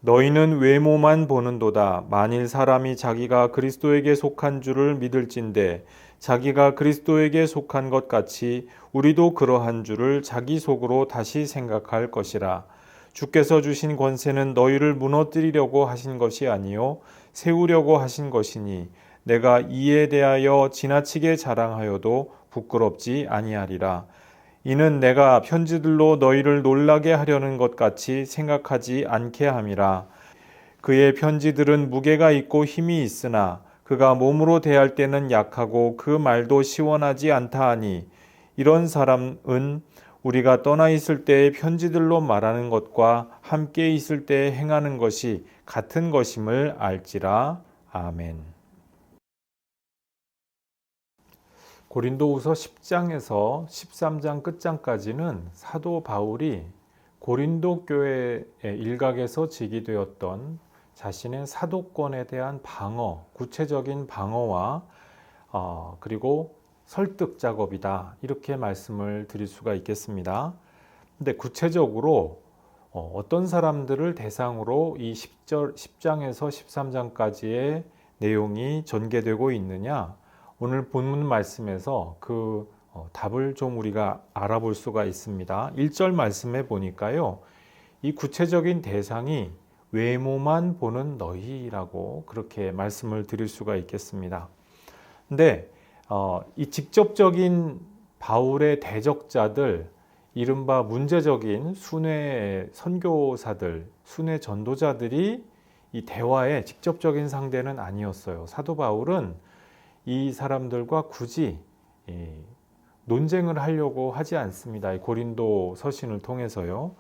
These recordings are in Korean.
너희는 외모만 보는도다. 만일 사람이 자기가 그리스도에게 속한 줄을 믿을진대 자기가 그리스도에게 속한 것 같이 우리도 그러한 줄을 자기 속으로 다시 생각할 것이라. 주께서 주신 권세는 너희를 무너뜨리려고 하신 것이 아니요 세우려고 하신 것이니 내가 이에 대하여 지나치게 자랑하여도 부끄럽지 아니하리라. 이는 내가 편지들로 너희를 놀라게 하려는 것 같이 생각하지 않게 함이라. 그의 편지들은 무게가 있고 힘이 있으나 그가 몸으로 대할 때는 약하고 그 말도 시원하지 않다 하니 이런 사람은 우리가 떠나 있을 때의 편지들로 말하는 것과 함께 있을 때에 행하는 것이 같은 것임을 알지라. 아멘. 고린도후서 10장에서 13장 끝장까지는 사도 바울이 고린도 교회의 일각에서 제기되었던 자신의 사도권에 대한 방어, 구체적인 방어와 그리고 설득 작업이다, 이렇게 말씀을 드릴 수가 있겠습니다. 근데 구체적으로 어떤 사람들을 대상으로 이 10장에서 13장까지의 내용이 전개되고 있느냐, 오늘 본문 말씀에서 그 답을 좀 우리가 알아볼 수가 있습니다. 1절 말씀에 보니까요, 이 구체적인 대상이 외모만 보는 너희라고 그렇게 말씀을 드릴 수가 있겠습니다. 근데 이 직접적인 바울의 대적자들, 이른바 문제적인 순회 선교사들, 순회 전도자들이 이 대화의 직접적인 상대는 아니었어요. 사도 바울은 이 사람들과 굳이 논쟁을 하려고 하지 않습니다. 고린도 서신을 통해서요.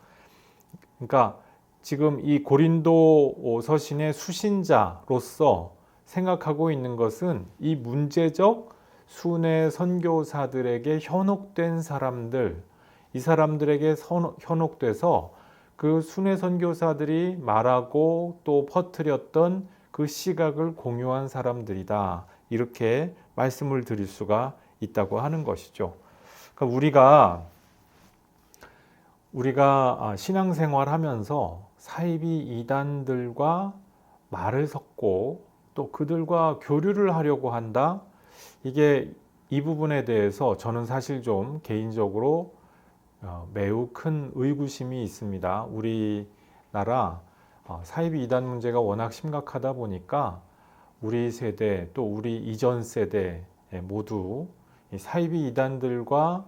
그러니까 지금 이 고린도 서신의 수신자로서 생각하고 있는 것은 이 문제적 순회 선교사들에게 현혹된 사람들, 이 사람들에게 현혹돼서 그 순회 선교사들이 말하고 또 퍼뜨렸던 그 시각을 공유한 사람들이다, 이렇게 말씀을 드릴 수가 있다고 하는 것이죠. 그러니까 우리가 신앙생활 하면서 사이비 이단들과 말을 섞고 또 그들과 교류를 하려고 한다, 이게 이 부분에 대해서 저는 사실 좀 개인적으로 매우 큰 의구심이 있습니다. 우리나라 사이비 이단 문제가 워낙 심각하다 보니까 우리 세대 또 우리 이전 세대 모두 사이비 이단들과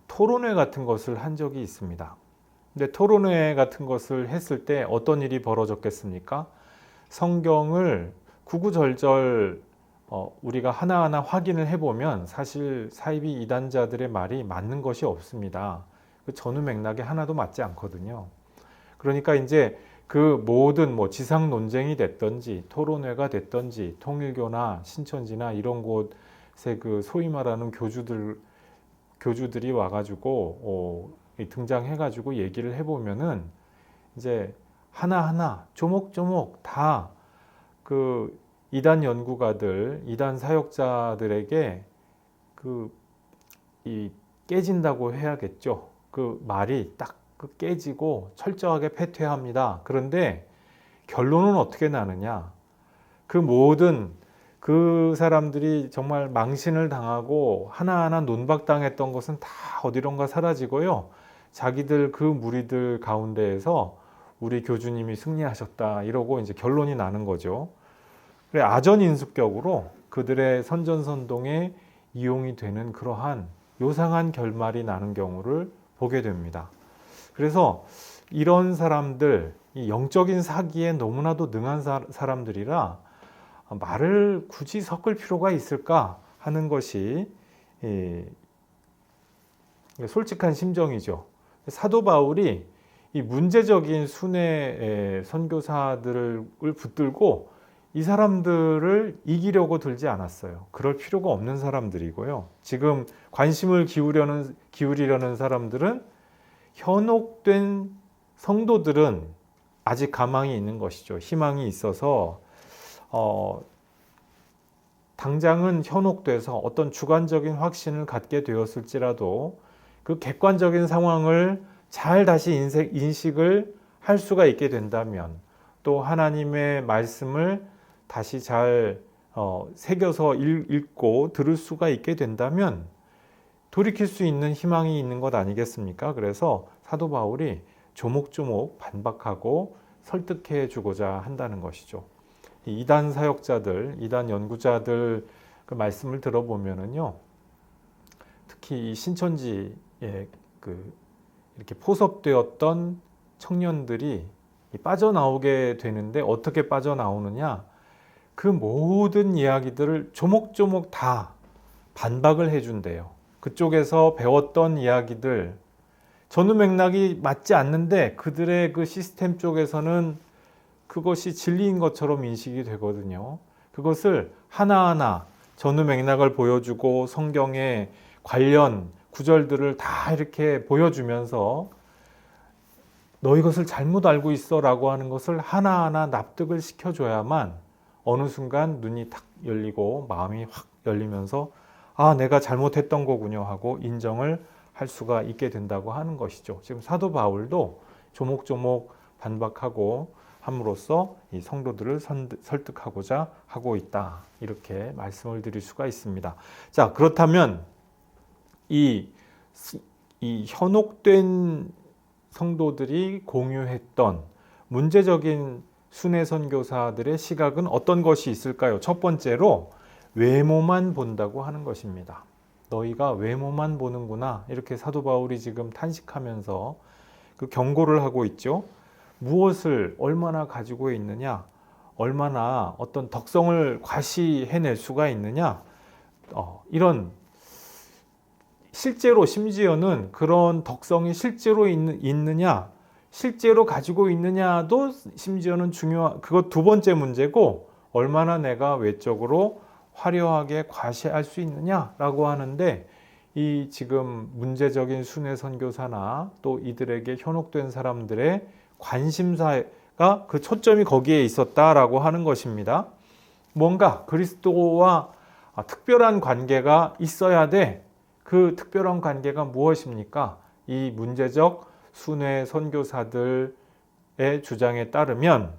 토론회 같은 것을 한 적이 있습니다. 근데 토론회 같은 것을 했을 때 어떤 일이 벌어졌겠습니까? 성경을 구구절절 우리가 하나하나 확인을 해보면 사실 사이비 이단자들의 말이 맞는 것이 없습니다. 그 전후 맥락에 하나도 맞지 않거든요. 그러니까 이제 그 모든 지상 논쟁이 됐든지 토론회가 됐든지 통일교나 신천지나 이런 곳에 그 소위 말하는 교주들이 와가지고 등장해가지고 얘기를 해보면은 이제 하나하나 조목조목 다 그 이단 연구가들, 이단 사역자들에게 이 깨진다고 해야겠죠. 그 말이 딱 깨지고 철저하게 패퇴합니다. 그런데 결론은 어떻게 나느냐? 그 모든 그 사람들이 정말 망신을 당하고 하나하나 논박당했던 것은 다 어디론가 사라지고요. 자기들 그 무리들 가운데에서 우리 교주님이 승리하셨다, 이러고 이제 결론이 나는 거죠. 그래, 아전인수격으로 그들의 선전선동에 이용이 되는 그러한 요상한 결말이 나는 경우를 보게 됩니다. 그래서 이런 사람들, 이 영적인 사기에 너무나도 능한 사람들이라 말을 굳이 섞을 필요가 있을까 하는 것이 솔직한 심정이죠. 사도 바울이 이 문제적인 순회 선교사들을 붙들고 이 사람들을 이기려고 들지 않았어요. 그럴 필요가 없는 사람들이고요. 지금 관심을 기울이려는 사람들은 현혹된 성도들은 아직 가망이 있는 것이죠. 희망이 있어서 당장은 현혹돼서 어떤 주관적인 확신을 갖게 되었을지라도 그 객관적인 상황을 잘 다시 인식을 할 수가 있게 된다면, 또 하나님의 말씀을 다시 잘 새겨서 읽고 들을 수가 있게 된다면 돌이킬 수 있는 희망이 있는 것 아니겠습니까? 그래서 사도 바울이 조목조목 반박하고 설득해 주고자 한다는 것이죠. 이단 사역자들, 이단 연구자들 그 말씀을 들어보면은요, 특히 이 신천지에 이렇게 포섭되었던 청년들이 빠져나오게 되는데 어떻게 빠져나오느냐? 그 모든 이야기들을 조목조목 다 반박을 해준대요. 그쪽에서 배웠던 이야기들, 전후 맥락이 맞지 않는데 그들의 그 시스템 쪽에서는 그것이 진리인 것처럼 인식이 되거든요. 그것을 하나하나 전후 맥락을 보여주고 성경의 관련 구절들을 다 이렇게 보여주면서 너 이것을 잘못 알고 있어 라고 하는 것을 하나하나 납득을 시켜줘야만 어느 순간 눈이 탁 열리고 마음이 확 열리면서 아, 내가 잘못했던 거군요 하고 인정을 할 수가 있게 된다고 하는 것이죠. 지금 사도 바울도 조목조목 반박하고 함으로써 이 성도들을 설득하고자 하고 있다. 이렇게 말씀을 드릴 수가 있습니다. 자, 그렇다면 이 현혹된 성도들이 공유했던 문제적인 순회 선교사들의 시각은 어떤 것이 있을까요? 첫 번째로 외모만 본다고 하는 것입니다. 너희가 외모만 보는구나. 이렇게 사도 바울이 지금 탄식하면서 그 경고를 하고 있죠. 무엇을 얼마나 가지고 있느냐, 얼마나 어떤 덕성을 과시해낼 수가 있느냐, 이런 실제로 심지어는 그런 덕성이 실제로 있느냐, 실제로 가지고 있느냐도 심지어는 중요한, 그것 두 번째 문제고, 얼마나 내가 외적으로 화려하게 과시할 수 있느냐라고 하는데, 이 지금 문제적인 순회 선교사나 또 이들에게 현혹된 사람들의 관심사가 그 초점이 거기에 있었다라고 하는 것입니다. 뭔가 그리스도와 특별한 관계가 있어야 돼. 그 특별한 관계가 무엇입니까? 이 문제적 순회 선교사들의 주장에 따르면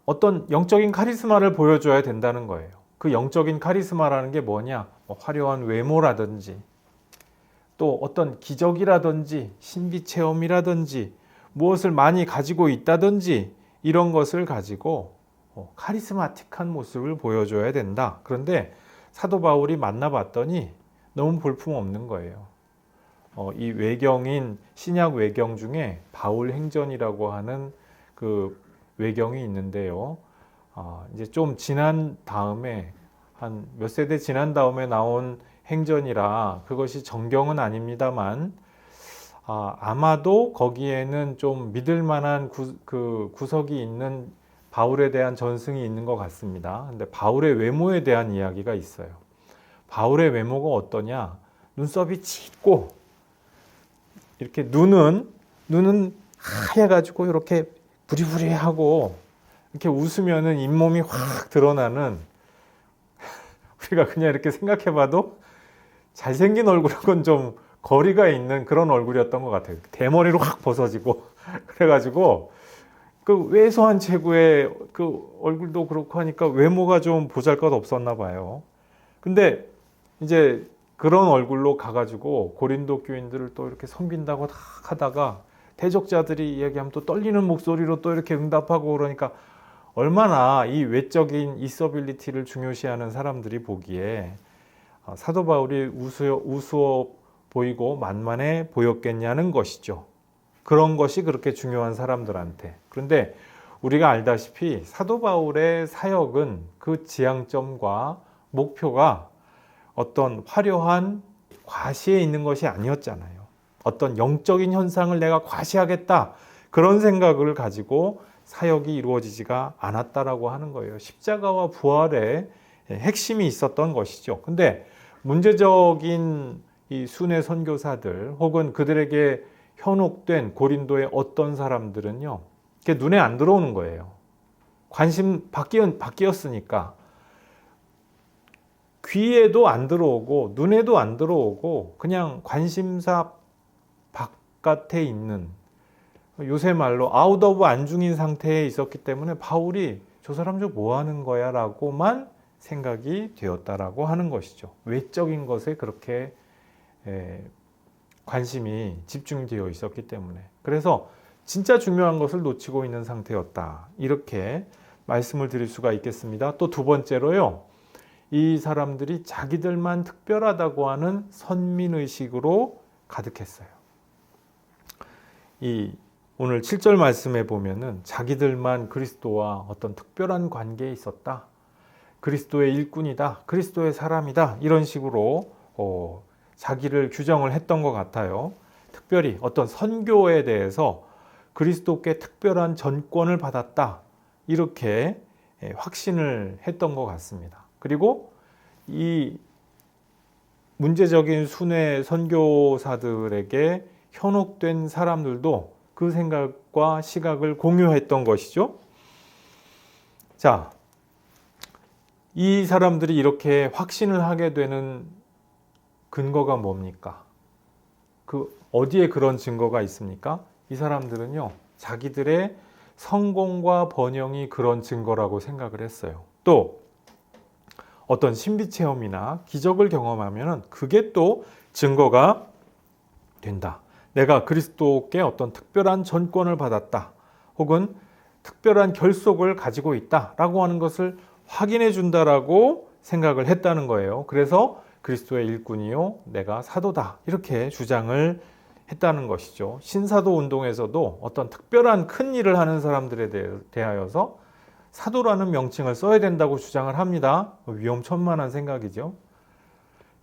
어떤 영적인 카리스마를 보여줘야 된다는 거예요. 그 영적인 카리스마라는 게 뭐냐? 화려한 외모라든지 또 어떤 기적이라든지 신비 체험이라든지 무엇을 많이 가지고 있다든지 이런 것을 가지고 카리스마틱한 모습을 보여줘야 된다. 그런데 사도 바울이 만나봤더니 너무 볼품없는 거예요. 이 외경인 신약 외경 중에 바울 행전이라고 하는 그 외경이 있는데요. 이제 좀 지난 다음에 한 몇 세대 지난 다음에 나온 행전이라 그것이 정경은 아닙니다만 아마도 거기에는 좀 믿을 만한 구석이 있는 바울에 대한 전승이 있는 것 같습니다. 근데 바울의 외모에 대한 이야기가 있어요. 바울의 외모가 어떠냐? 눈썹이 짙고 이렇게 눈은 하얘가지고 이렇게 부리부리하고 이렇게 웃으면은 잇몸이 확 드러나는 우리가 그냥 이렇게 생각해봐도 잘생긴 얼굴하고는 좀 거리가 있는 그런 얼굴이었던 것 같아요. 대머리로 확 벗어지고 그래가지고 그 왜소한 체구의 그 얼굴도 그렇고 하니까 외모가 좀 보잘것없었나 봐요. 근데 이제 그런 얼굴로 가가지고 고린도 교인들을 또 이렇게 섬긴다고 하다가 대적자들이 이야기하면 또 떨리는 목소리로 또 이렇게 응답하고 그러니까 얼마나 이 외적인 이서빌리티를 중요시하는 사람들이 보기에 사도 바울이 우스워 보이고 만만해 보였겠냐는 것이죠. 그런 것이 그렇게 중요한 사람들한테. 그런데 우리가 알다시피 사도 바울의 사역은 그 지향점과 목표가 어떤 화려한 과시에 있는 것이 아니었잖아요. 어떤 영적인 현상을 내가 과시하겠다. 그런 생각을 가지고 사역이 이루어지지가 않았다라고 하는 거예요. 십자가와 부활의 핵심이 있었던 것이죠. 근데 문제적인 이 순회 선교사들 혹은 그들에게 현혹된 고린도의 어떤 사람들은요, 그게 눈에 안 들어오는 거예요. 관심 바뀌었으니까 귀에도 안 들어오고 눈에도 안 들어오고 그냥 관심사 바깥에 있는 요새 말로 아웃 오브 안중인 상태에 있었기 때문에 바울이 저 사람 뭐 하는 거야 라고만 생각이 되었다라고 하는 것이죠. 외적인 것에 그렇게 관심이 집중되어 있었기 때문에. 그래서 진짜 중요한 것을 놓치고 있는 상태였다. 이렇게 말씀을 드릴 수가 있겠습니다. 또 두 번째로요. 이 사람들이 자기들만 특별하다고 하는 선민의식으로 가득했어요. 오늘 7절 말씀에 보면은 자기들만 그리스도와 어떤 특별한 관계에 있었다. 그리스도의 일꾼이다. 그리스도의 사람이다. 이런 식으로 자기를 규정을 했던 것 같아요. 특별히 어떤 선교에 대해서 그리스도께 특별한 전권을 받았다. 이렇게 확신을 했던 것 같습니다. 그리고 이 문제적인 순회 선교사들에게 현혹된 사람들도 그 생각과 시각을 공유했던 것이죠. 자, 이 사람들이 이렇게 확신을 하게 되는 근거가 뭡니까? 어디에 그런 증거가 있습니까? 이 사람들은요, 자기들의 성공과 번영이 그런 증거라고 생각을 했어요. 또 어떤 신비 체험이나 기적을 경험하면 그게 또 증거가 된다. 내가 그리스도께 어떤 특별한 전권을 받았다. 혹은 특별한 결속을 가지고 있다라고 하는 것을 확인해 준다라고 생각을 했다는 거예요. 그래서 그리스도의 일꾼이요, 내가 사도다. 이렇게 주장을 했다는 것이죠. 신사도 운동에서도 어떤 특별한 큰 일을 하는 사람들에 대하여서 사도라는 명칭을 써야 된다고 주장을 합니다. 위험천만한 생각이죠.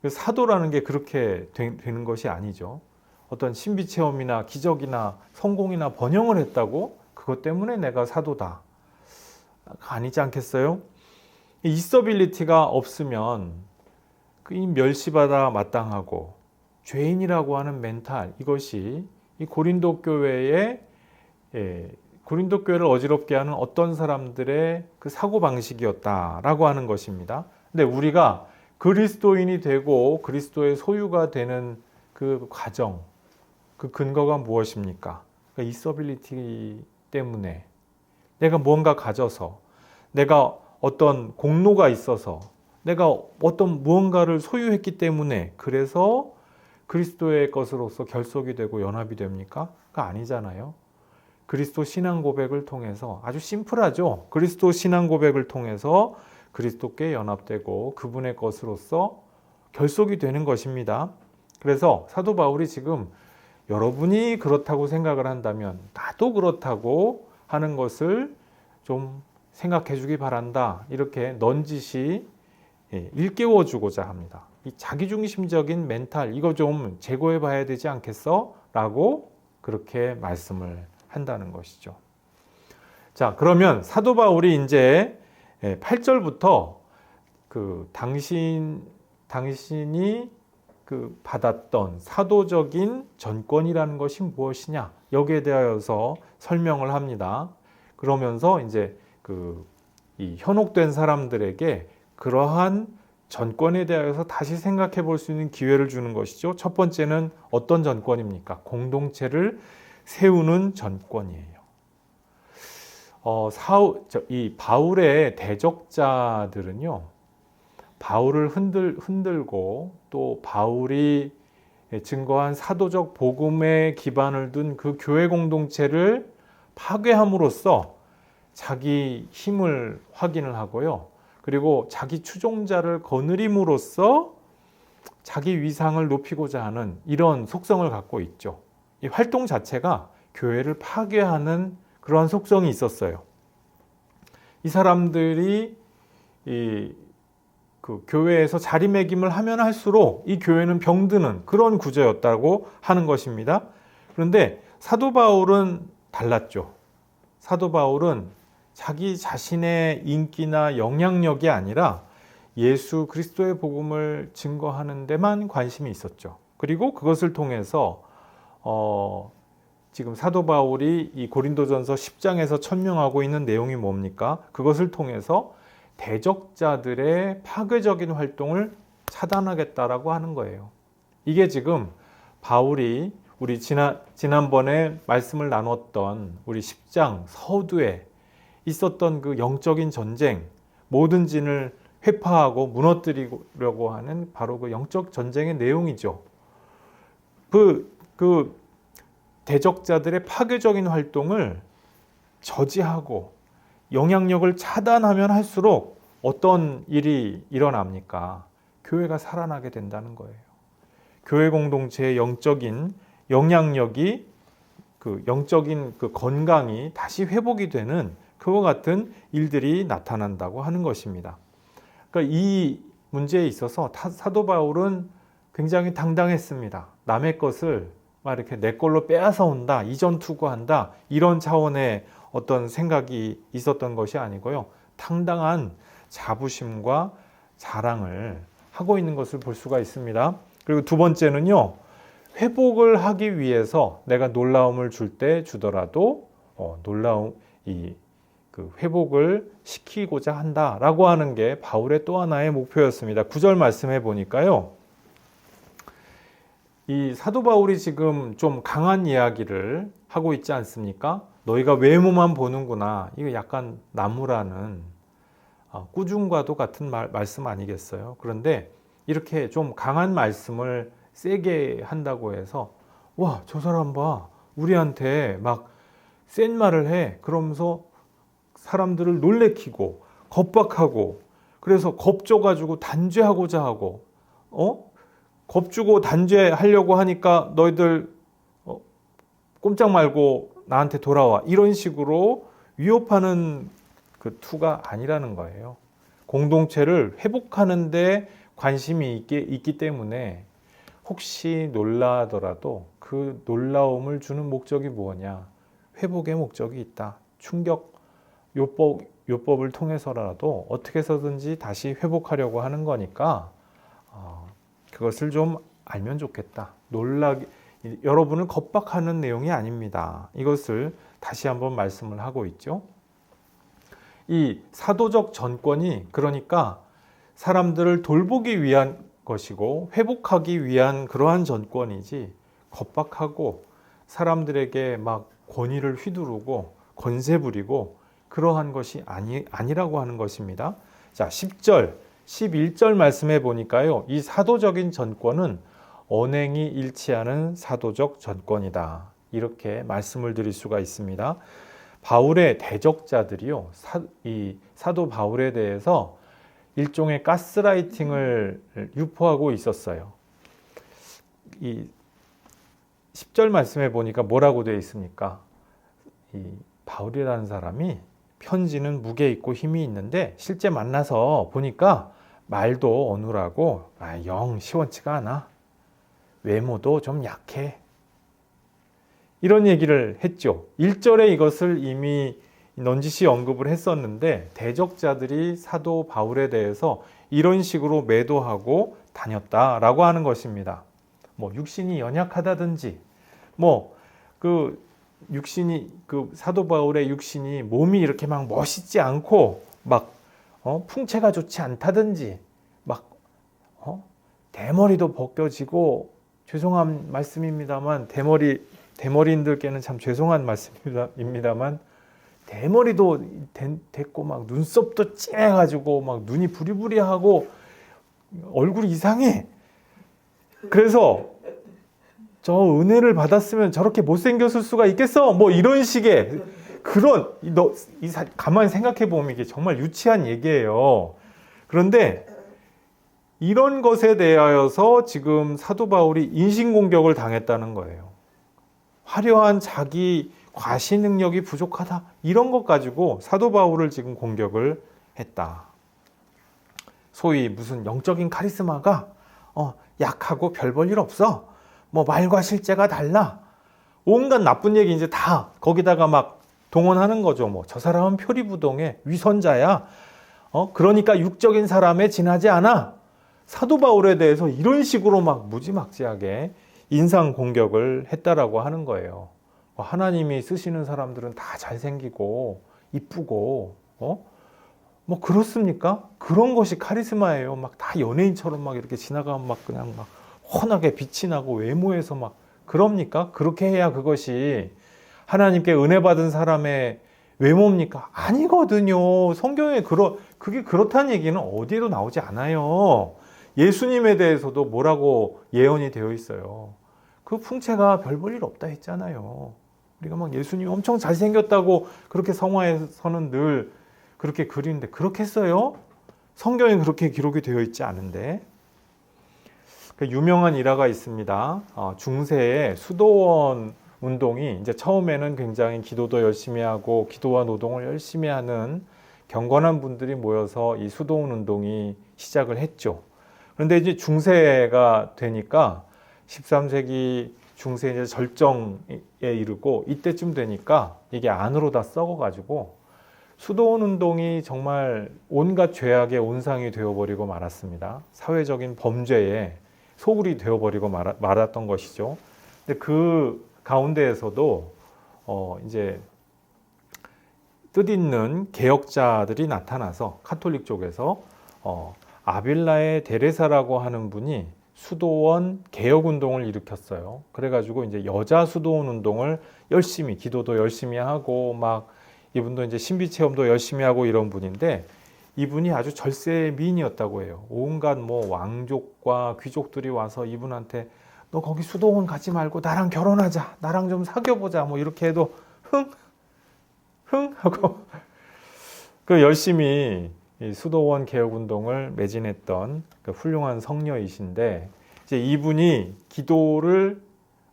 사도라는 게 그렇게 되는 것이 아니죠. 어떤 신비 체험이나 기적이나 성공이나 번영을 했다고 그것 때문에 내가 사도다. 아니지 않겠어요? 있어빌리티가 없으면 이 멸시받아 마땅하고 죄인이라고 하는 멘탈, 이것이 이 고린도 교회의 고린도 교회를 어지럽게 하는 어떤 사람들의 그 사고방식이었다라고 하는 것입니다. 근데 우리가 그리스도인이 되고 그리스도의 소유가 되는 그 과정, 그 근거가 무엇입니까? 그러니까 있어빌리티 때문에 내가 뭔가 가져서, 내가 어떤 공로가 있어서, 내가 어떤 무언가를 소유했기 때문에 그래서 그리스도의 것으로서 결속이 되고 연합이 됩니까? 그거 아니잖아요. 그리스도 신앙 고백을 통해서, 아주 심플하죠. 그리스도 신앙 고백을 통해서 그리스도께 연합되고 그분의 것으로서 결속이 되는 것입니다. 그래서 사도 바울이 지금 여러분이 그렇다고 생각을 한다면 나도 그렇다고 하는 것을 좀 생각해 주기 바란다. 이렇게 넌지시 일깨워 주고자 합니다. 이 자기중심적인 멘탈, 이거 좀 제거해 봐야 되지 않겠어? 라고 그렇게 말씀을 한다는 것이죠. 자, 그러면 사도 바울이 이제 8절부터 당신이 받았던 사도적인 전권이라는 것이 무엇이냐, 여기에 대하여서 설명을 합니다. 그러면서 이제 이 현혹된 사람들에게 그러한 전권에 대하여서 다시 생각해 볼 수 있는 기회를 주는 것이죠. 첫 번째는 어떤 전권입니까? 공동체를 세우는 전권이에요. 이 바울의 대적자들은요, 바울을 흔들고 또 바울이 증거한 사도적 복음에 기반을 둔 그 교회 공동체를 파괴함으로써 자기 힘을 확인을 하고요. 그리고 자기 추종자를 거느림으로써 자기 위상을 높이고자 하는 이런 속성을 갖고 있죠. 이 활동 자체가 교회를 파괴하는 그러한 속성이 있었어요. 이 사람들이 그 교회에서 자리매김을 하면 할수록 이 교회는 병드는 그런 구조였다고 하는 것입니다. 그런데 사도 바울은 달랐죠. 사도 바울은 자기 자신의 인기나 영향력이 아니라 예수 그리스도의 복음을 증거하는 데만 관심이 있었죠. 그리고 그것을 통해서 지금 사도 바울이 이 고린도전서 10장에서 천명하고 있는 내용이 뭡니까? 그것을 통해서 대적자들의 파괴적인 활동을 차단하겠다라고 하는 거예요. 이게 지금 바울이 우리 지난번에 말씀을 나눴던 우리 10장 서두에 있었던 그 영적인 전쟁, 모든 진을 회파하고 무너뜨리려고 하는 바로 그 영적 전쟁의 내용이죠. 그 대적자들의 파괴적인 활동을 저지하고 영향력을 차단하면 할수록 어떤 일이 일어납니까? 교회가 살아나게 된다는 거예요. 교회 공동체의 영적인 영향력이 그 영적인 그 건강이 다시 회복이 되는 그와 같은 일들이 나타난다고 하는 것입니다. 그러니까 이 문제에 있어서 사도 바울은 굉장히 당당했습니다. 남의 것을 막 이렇게 내 걸로 빼앗아 온다, 이전 투구한다, 이런 차원의 어떤 생각이 있었던 것이 아니고요. 당당한 자부심과 자랑을 하고 있는 것을 볼 수가 있습니다. 그리고 두 번째는요, 회복을 하기 위해서 내가 놀라움을 줄 때 주더라도 그 회복을 시키고자 한다라고 하는 게 바울의 또 하나의 목표였습니다. 9절 말씀해 보니까요, 이 사도 바울이 지금 좀 강한 이야기를 하고 있지 않습니까? 너희가 외모만 보는구나. 이거 약간 나무라는 꾸중과도 같은 말씀 아니겠어요? 그런데 이렇게 좀 강한 말씀을 세게 한다고 해서 와, 저 사람 봐. 우리한테 막 센 말을 해. 그러면서 사람들을 놀래키고 겁박하고 그래서 겁줘가지고 단죄하고자 하고 겁주고 단죄하려고 하니까 너희들 꼼짝 말고 나한테 돌아와. 이런 식으로 위협하는 그 투가 아니라는 거예요. 공동체를 회복하는 데 관심이 있기 때문에 혹시 놀라더라도 그 놀라움을 주는 목적이 무엇이냐? 회복의 목적이 있다. 충격 요법을 통해서라도 어떻게 해서든지 다시 회복하려고 하는 거니까 그것을 좀 알면 좋겠다. 여러분을 겁박하는 내용이 아닙니다. 이것을 다시 한번 말씀을 하고 있죠. 이 사도적 전권이 그러니까 사람들을 돌보기 위한 것이고 회복하기 위한 그러한 전권이지 겁박하고 사람들에게 막 권위를 휘두르고 권세 부리고 그러한 것이 아니라고 하는 것입니다. 자, 10절, 11절 말씀해 보니까요. 이 사도적인 전권은 언행이 일치하는 사도적 전권이다. 이렇게 말씀을 드릴 수가 있습니다. 바울의 대적자들이요. 이 사도 바울에 대해서 일종의 가스라이팅을 유포하고 있었어요. 이 10절 말씀해 보니까 뭐라고 되어 있습니까? 이 바울이라는 사람이 편지는 무게 있고 힘이 있는데 실제 만나서 보니까 말도 어눌하고 영 시원치가 않아. 외모도 좀 약해. 이런 얘기를 했죠. 1절에 이것을 이미 넌지시 언급을 했었는데 대적자들이 사도 바울에 대해서 이런 식으로 매도하고 다녔다라고 하는 것입니다. 뭐 육신이 연약하다든지 그 사도 바울의 육신이 몸이 이렇게 막 멋있지 않고 막 풍채가 좋지 않다든지 막 대머리도 벗겨지고 죄송한 말씀입니다만 대머리인들께는 참 죄송한 말씀입니다만 대머리도 됐고 막 눈썹도 찡해가지고 막 눈이 부리부리하고 얼굴이 이상해. 그래서 저 은혜를 받았으면 저렇게 못생겼을 수가 있겠어? 뭐 이런 식의 그런 가만히 생각해 보면 이게 정말 유치한 얘기예요. 그런데 이런 것에 대하여서 지금 사도 바울이 인신공격을 당했다는 거예요. 화려한 자기 과시 능력이 부족하다. 이런 것 가지고 사도 바울을 지금 공격을 했다. 소위 무슨 영적인 카리스마가 약하고 별 볼 일 없어. 뭐 말과 실제가 달라. 온갖 나쁜 얘기 이제 다 거기다가 막 동원하는 거죠. 뭐 저 사람은 표리부동의 위선자야. 그러니까 육적인 사람에 지나지 않아. 사도 바울에 대해서 이런 식으로 막 무지막지하게 인상 공격을 했다라고 하는 거예요. 하나님이 쓰시는 사람들은 다 잘생기고 이쁘고 뭐 그렇습니까? 그런 것이 카리스마예요. 막 다 연예인처럼 막 이렇게 지나가면 막 그냥 막 환하게 빛이 나고 외모에서 막 그럽니까? 그렇게 해야 그것이 하나님께 은혜 받은 사람의 외모입니까? 아니거든요. 성경에 그게 그렇다는 얘기는 어디에도 나오지 않아요. 예수님에 대해서도 뭐라고 예언이 되어 있어요. 그 풍채가 별 볼 일 없다 했잖아요. 우리가 막 예수님 엄청 잘생겼다고 그렇게 성화에서는 늘 그렇게 그리는데 그렇겠어요? 성경에 그렇게 기록이 되어 있지 않은데. 유명한 일화가 있습니다. 중세에 수도원 운동이 이제 처음에는 굉장히 기도도 열심히 하고 기도와 노동을 열심히 하는 경건한 분들이 모여서 이 수도원 운동이 시작을 했죠. 그런데 이제 중세가 되니까 13세기 중세 이제 절정에 이르고 이때쯤 되니까 이게 안으로 다 썩어가지고 수도원 운동이 정말 온갖 죄악의 온상이 되어버리고 말았습니다. 사회적인 범죄에 소굴이 되어버리고 말았던 것이죠. 근데 그 가운데에서도 이제 뜻있는 개혁자들이 나타나서 카톨릭 쪽에서 아빌라의 데레사라고 하는 분이 수도원 개혁 운동을 일으켰어요. 그래가지고 이제 여자 수도원 운동을 열심히 기도도 열심히 하고 막 이분도 이제 신비 체험도 열심히 하고 이런 분인데 이분이 아주 절세 미인이었다고 해요. 온갖 뭐 왕족과 귀족들이 와서 이분한테 너 거기 수도원 가지 말고 나랑 결혼하자, 나랑 좀 사귀어보자 뭐 이렇게 해도 흥 하고 그 열심히 이 수도원 개혁 운동을 매진했던 그 훌륭한 성녀이신데 이제 이분이 기도를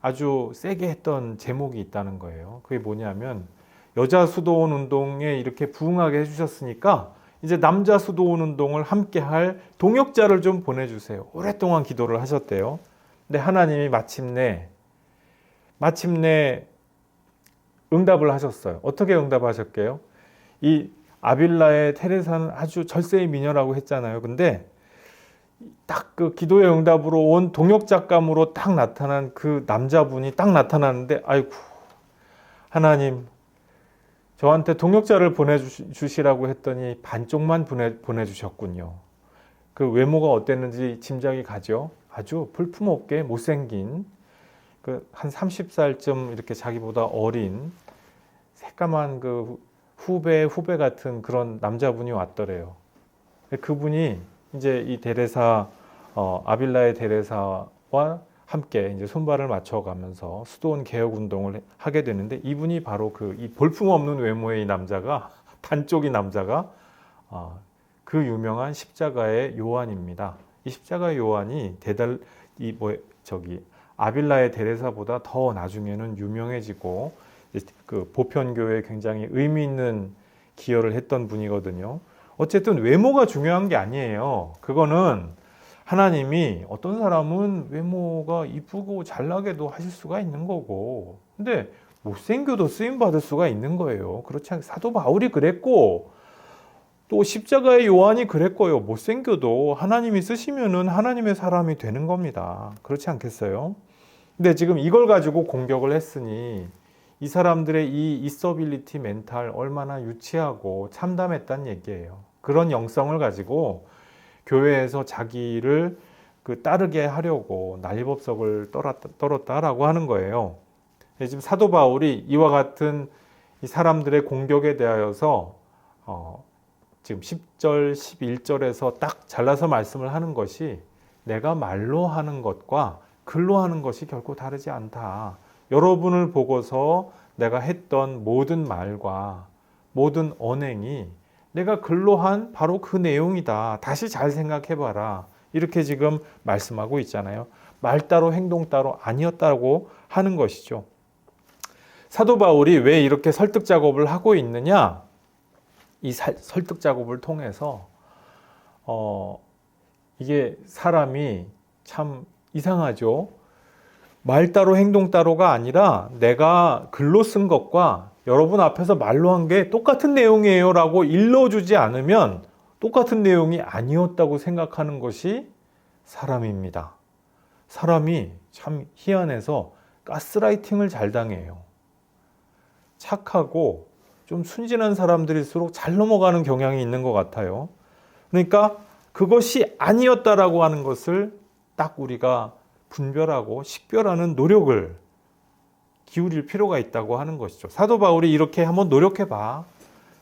아주 세게 했던 제목이 있다는 거예요. 그게 뭐냐면 여자 수도원 운동에 이렇게 부응하게 해주셨으니까 이제 남자 수도원 운동을 함께 할 동역자를 좀 보내주세요. 오랫동안 기도를 하셨대요. 근데 하나님이 마침내 응답을 하셨어요. 어떻게 응답하셨게요? 이 아빌라의 테레사는 아주 절세의 미녀라고 했잖아요. 근데 딱 그 기도의 응답으로 온 동역작감으로 딱 나타난 그 남자분이 딱 나타나는데 아이고 하나님 저한테 동역자를 보내주시라고 했더니 반쪽만 보내주셨군요. 그 외모가 어땠는지 짐작이 가죠. 아주 볼품없게 못생긴 그 한 30살쯤 이렇게 자기보다 어린 새까만 그 후배 같은 그런 남자분이 왔더래요. 그분이 이제 이 데레사 아빌라의 데레사와 함께 이제 손발을 맞춰가면서 수도원 개혁 운동을 하게 되는데 이분이 바로 그 이 볼품없는 외모의 남자가 반쪽이 남자가 그 유명한 십자가의 요한입니다. 이 십자가의 요한이 아빌라의 데레사보다 더 나중에는 유명해지고 그 보편교회에 굉장히 의미 있는 기여를 했던 분이거든요. 어쨌든 외모가 중요한 게 아니에요. 그거는 하나님이 어떤 사람은 외모가 이쁘고 잘나게도 하실 수가 있는 거고 근데 못생겨도 쓰임받을 수가 있는 거예요. 그렇지 않게 사도 바울이 그랬고 또 십자가의 요한이 그랬고요. 못생겨도 하나님이 쓰시면은 하나님의 사람이 되는 겁니다. 그렇지 않겠어요? 근데 지금 이걸 가지고 공격을 했으니 이 사람들의 이 이서빌리티 멘탈 얼마나 유치하고 참담했단 얘기예요. 그런 영성을 가지고 교회에서 자기를 따르게 하려고 난리법석을 떨었다라고 하는 거예요. 지금 사도 바울이 이와 같은 이 사람들의 공격에 대하여서 지금 10절, 11절에서 딱 잘라서 말씀을 하는 것이 내가 말로 하는 것과 글로 하는 것이 결코 다르지 않다. 여러분을 보고서 내가 했던 모든 말과 모든 언행이 내가 글로 한 바로 그 내용이다. 다시 잘 생각해봐라. 이렇게 지금 말씀하고 있잖아요. 말 따로 행동 따로 아니었다고 하는 것이죠. 사도 바울이 왜 이렇게 설득 작업을 하고 있느냐? 이 설득 작업을 통해서 이게 사람이 참 이상하죠. 말 따로 행동 따로가 아니라 내가 글로 쓴 것과 여러분 앞에서 말로 한 게 똑같은 내용이에요 라고 일러주지 않으면 똑같은 내용이 아니었다고 생각하는 것이 사람입니다. 사람이 참 희한해서 가스라이팅을 잘 당해요. 착하고 좀 순진한 사람들일수록 잘 넘어가는 경향이 있는 것 같아요. 그러니까 그것이 아니었다라고 하는 것을 딱 우리가 분별하고 식별하는 노력을 기울일 필요가 있다고 하는 것이죠. 사도 바울이 이렇게 한번 노력해봐.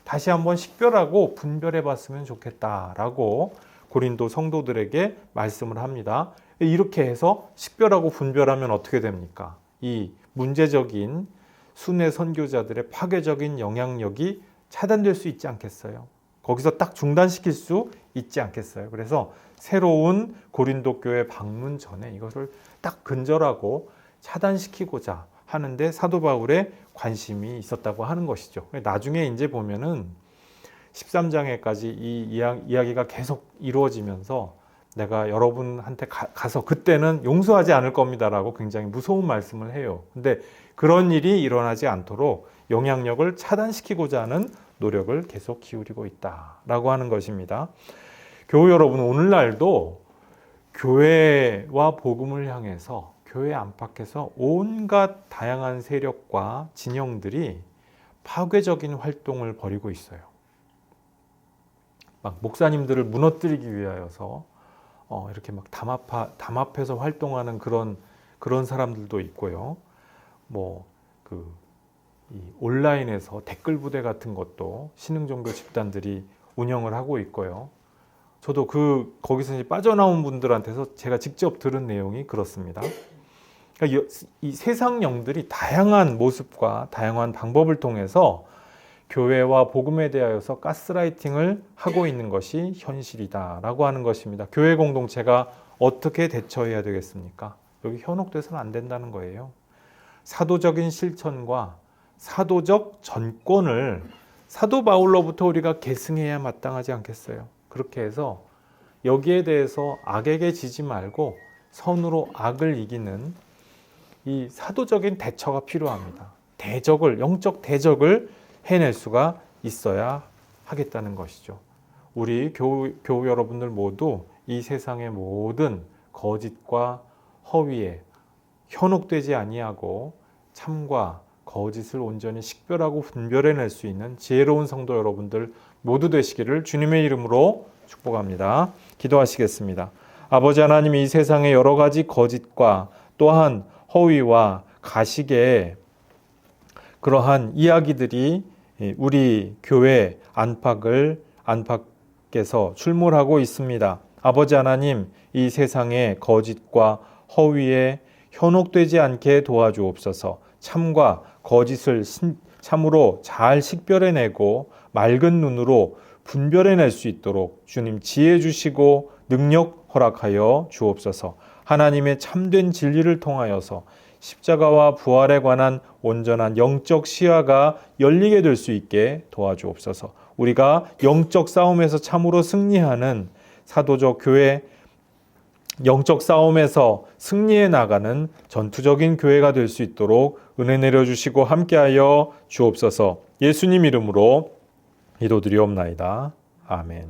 다시 한번 식별하고 분별해 봤으면 좋겠다라고 고린도 성도들에게 말씀을 합니다. 이렇게 해서 식별하고 분별하면 어떻게 됩니까? 이 문제적인 순회 선교자들의 파괴적인 영향력이 차단될 수 있지 않겠어요? 거기서 딱 중단시킬 수 있지 않겠어요? 그래서 새로운 고린도 교회 방문 전에 이것을 딱 근절하고 차단시키고자 하는데 사도 바울의 관심이 있었다고 하는 것이죠. 나중에 이제 보면은 13장에까지 이 이야기가 계속 이루어지면서 내가 여러분한테 가서 그때는 용서하지 않을 겁니다라고 굉장히 무서운 말씀을 해요. 근데 그런 일이 일어나지 않도록 영향력을 차단시키고자 하는 노력을 계속 기울이고 있다라고 하는 것입니다. 교우 여러분, 오늘날도 교회와 복음을 향해서 교회 안팎에서 온갖 다양한 세력과 진영들이 파괴적인 활동을 벌이고 있어요. 막 목사님들을 무너뜨리기 위하여서 이렇게 막 담합해서 활동하는 그런 사람들도 있고요. 이 온라인에서 댓글 부대 같은 것도 신흥종교 집단들이 운영을 하고 있고요. 저도 거기서 이제 빠져나온 분들한테서 제가 직접 들은 내용이 그렇습니다. 그러니까 이 세상 영들이 다양한 모습과 다양한 방법을 통해서 교회와 복음에 대하여서 가스라이팅을 하고 있는 것이 현실이다라고 하는 것입니다. 교회 공동체가 어떻게 대처해야 되겠습니까? 여기 현혹돼서는 안 된다는 거예요. 사도적인 실천과 사도적 전권을 사도 바울로부터 우리가 계승해야 마땅하지 않겠어요? 그렇게 해서 여기에 대해서 악에게 지지 말고 선으로 악을 이기는 이 사도적인 대처가 필요합니다. 영적 대적을 해낼 수가 있어야 하겠다는 것이죠. 우리 교우 여러분들 모두 이 세상의 모든 거짓과 허위에 현혹되지 아니하고 참과 거짓을 온전히 식별하고 분별해낼 수 있는 지혜로운 성도 여러분들 모두 되시기를 주님의 이름으로 축복합니다. 기도하시겠습니다. 아버지 하나님, 이 세상의 여러 가지 거짓과 또한 허위와 가식의 그러한 이야기들이 우리 교회 안팎에서 출몰하고 있습니다. 아버지 하나님, 이 세상의 거짓과 허위에 현혹되지 않게 도와주옵소서. 참과 거짓을 참으로 잘 식별해내고 맑은 눈으로 분별해낼 수 있도록 주님 지혜 주시고 능력 허락하여 주옵소서. 하나님의 참된 진리를 통하여서 십자가와 부활에 관한 온전한 영적 시야가 열리게 될 수 있게 도와주옵소서. 우리가 영적 싸움에서 참으로 승리하는 사도적 교회, 영적 싸움에서 승리해 나가는 전투적인 교회가 될 수 있도록 은혜 내려주시고 함께하여 주옵소서. 예수님 이름으로 기도드리옵나이다. 아멘.